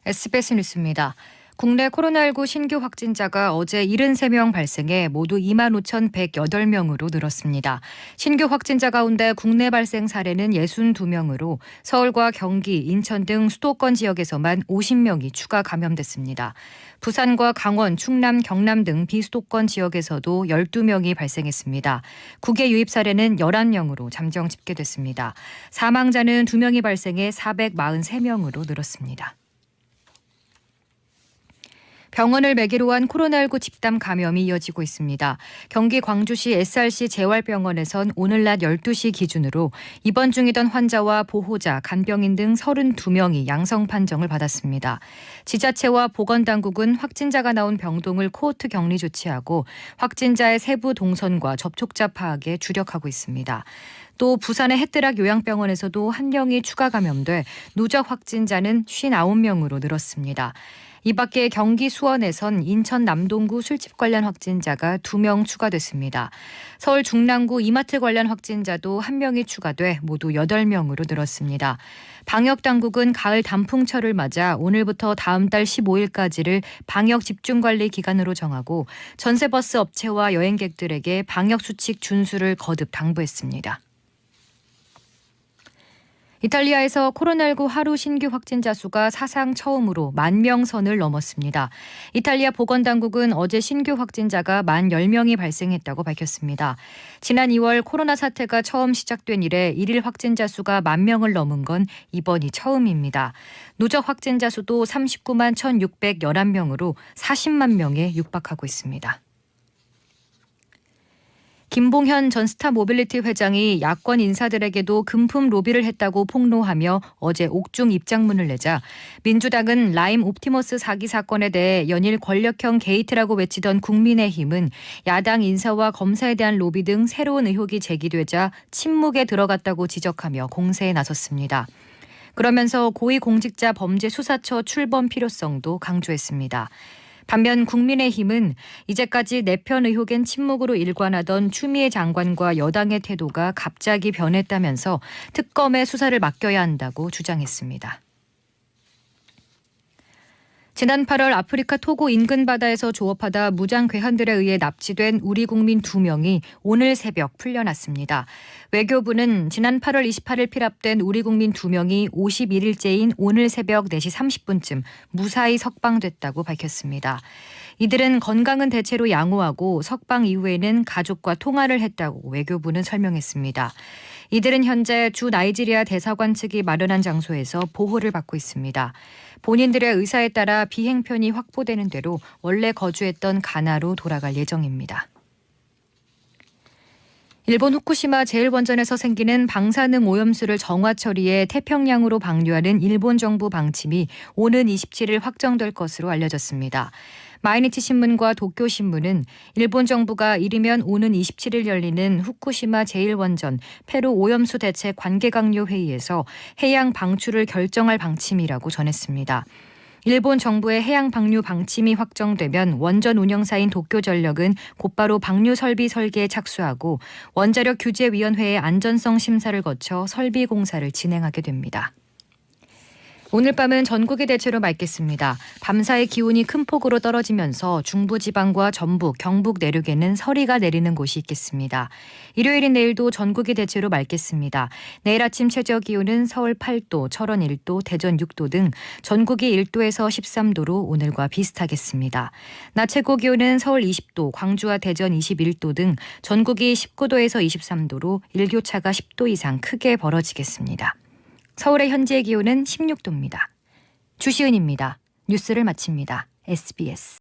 SBS 뉴스입니다. 국내 코로나19 신규 확진자가 어제 73명 발생해 모두 25,108명으로 늘었습니다. 신규 확진자 가운데 국내 발생 사례는 62명으로 서울과 경기, 인천 등 수도권 지역에서만 50명이 추가 감염됐습니다. 부산과 강원, 충남, 경남 등 비수도권 지역에서도 12명이 발생했습니다. 국외 유입 사례는 11명으로 잠정 집계됐습니다. 사망자는 2명이 발생해 443명으로 늘었습니다. 병원을 매개로 한 코로나19 집단 감염이 이어지고 있습니다. 경기 광주시 SRC 재활병원에선 오늘 낮 12시 기준으로 입원 중이던 환자와 보호자, 간병인 등 32명이 양성 판정을 받았습니다. 지자체와 보건당국은 확진자가 나온 병동을 코호트 격리 조치하고 확진자의 세부 동선과 접촉자 파악에 주력하고 있습니다. 또 부산의 햇드락 요양병원에서도 1명이 추가 감염돼 누적 확진자는 59명으로 늘었습니다. 이 밖에 경기 수원에선 인천 남동구 술집 관련 확진자가 2명 추가됐습니다. 서울 중랑구 이마트 관련 확진자도 1명이 추가돼 모두 8명으로 늘었습니다. 방역당국은 가을 단풍철을 맞아 오늘부터 다음 달 15일까지를 방역 집중관리 기간으로 정하고 전세버스 업체와 여행객들에게 방역수칙 준수를 거듭 당부했습니다. 이탈리아에서 코로나19 하루 신규 확진자 수가 사상 처음으로 10,000명 선을 넘었습니다. 이탈리아 보건당국은 어제 신규 확진자가 10,000명이 발생했다고 밝혔습니다. 지난 2월 코로나 사태가 처음 시작된 이래 일일 확진자 수가 10,000명을 넘은 건 이번이 처음입니다. 누적 확진자 수도 39만 1,611명으로 40만 명에 육박하고 있습니다. 김봉현 전 스타모빌리티 회장이 야권 인사들에게도 금품 로비를 했다고 폭로하며 어제 옥중 입장문을 내자 민주당은 라임 옵티머스 사기 사건에 대해 연일 권력형 게이트라고 외치던 국민의힘은 야당 인사와 검사에 대한 로비 등 새로운 의혹이 제기되자 침묵에 들어갔다고 지적하며 공세에 나섰습니다. 그러면서 고위공직자 범죄수사처 출범 필요성도 강조했습니다. 반면 국민의힘은 이제까지 내편 의혹엔 침묵으로 일관하던 추미애 장관과 여당의 태도가 갑자기 변했다면서 특검에 수사를 맡겨야 한다고 주장했습니다. 지난 8월 아프리카 토고 인근 바다에서 조업하다 무장 괴한들에 의해 납치된 우리 국민 2명이 오늘 새벽 풀려났습니다. 외교부는 지난 8월 28일 피랍된 우리 국민 2명이 51일째인 오늘 새벽 4시 30분쯤 무사히 석방됐다고 밝혔습니다. 이들은 건강은 대체로 양호하고 석방 이후에는 가족과 통화를 했다고 외교부는 설명했습니다. 이들은 현재 주 나이지리아 대사관 측이 마련한 장소에서 보호를 받고 있습니다. 본인들의 의사에 따라 비행편이 확보되는 대로 원래 거주했던 가나로 돌아갈 예정입니다. 일본 후쿠시마 제1원전에서 생기는 방사능 오염수를 정화 처리해 태평양으로 방류하는 일본 정부 방침이 오는 27일 확정될 것으로 알려졌습니다. 마이니치 신문과 도쿄 신문은 일본 정부가 이르면 오는 27일 열리는 후쿠시마 제1원전 페루 오염수 대책 관계강요 회의에서 해양 방출을 결정할 방침이라고 전했습니다. 일본 정부의 해양 방류 방침이 확정되면 원전 운영사인 도쿄전력은 곧바로 방류 설비 설계에 착수하고 원자력 규제위원회의 안전성 심사를 거쳐 설비 공사를 진행하게 됩니다. 오늘 밤은 전국이 대체로 맑겠습니다. 밤사이 기온이 큰 폭으로 떨어지면서 중부지방과 전북, 경북 내륙에는 서리가 내리는 곳이 있겠습니다. 일요일인 내일도 전국이 대체로 맑겠습니다. 내일 아침 최저 기온은 서울 8도, 철원 1도, 대전 6도 등 전국이 1도에서 13도로 오늘과 비슷하겠습니다. 낮 최고 기온은 서울 20도, 광주와 대전 21도 등 전국이 19도에서 23도로 일교차가 10도 이상 크게 벌어지겠습니다. 서울의 현재 기온은 16도입니다. 주시은입니다. 뉴스를 마칩니다. SBS